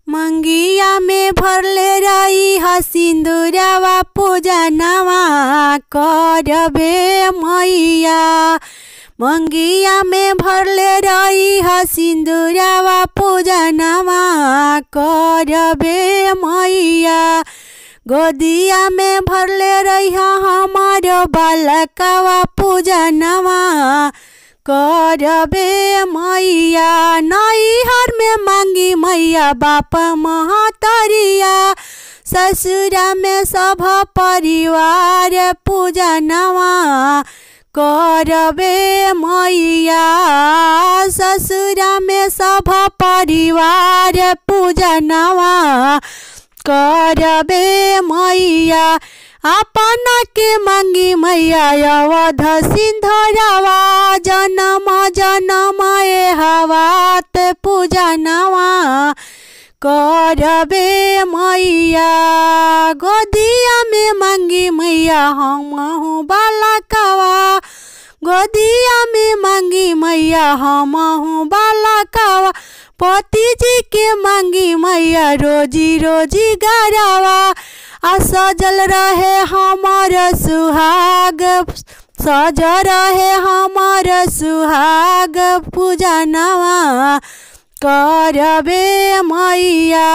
मंगिया में भरले रही ह सिंदूरवा पूजनवा करबे मैया। मंगिया में भरले रही ह सिंदूरवा पूजनवा करबे मैया। गोदिया में भरले रही हमारो बालकवा पूजनवा करबे मैया। नैहर में मांगी मैया बाप महतरिया, ससुरा में सब परिवार पूजनवा करबे मैया। ससुरा में सब परिवार पूजनवा करबे मैया। अपना के मांगी मैया अवध सिंधरवा, जन्म जन्म हवात पूजनवा करबे मैया। गोदिया में मांगी मैया हमहु बालकवा, गोदिया में मांगी मैया हमहु बालकवा। पति जी के मांगी मैया रोजी रोजी गरवा, सजल रहे हमार सुहाग, सज रहे हमार सुहाग पूजनवा करबे मैया।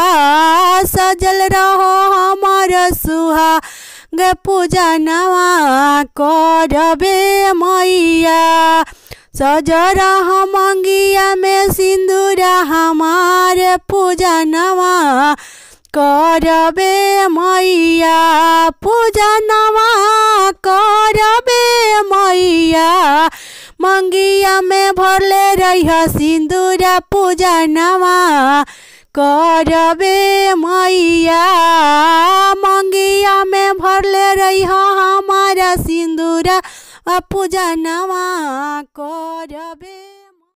सजल रहो हमार सुहाग पूजनवा करबे मैया। सजरा मंगिया में सिंदूरा हमार पूजनवा करबे मैया। पूजनवा करबे मैया। मंगिया में भरले रही सिंदूरा पूजनवा करबे मैया। मंगिया में भरले रही हमारा सिंदूरा पूजनवा करबे।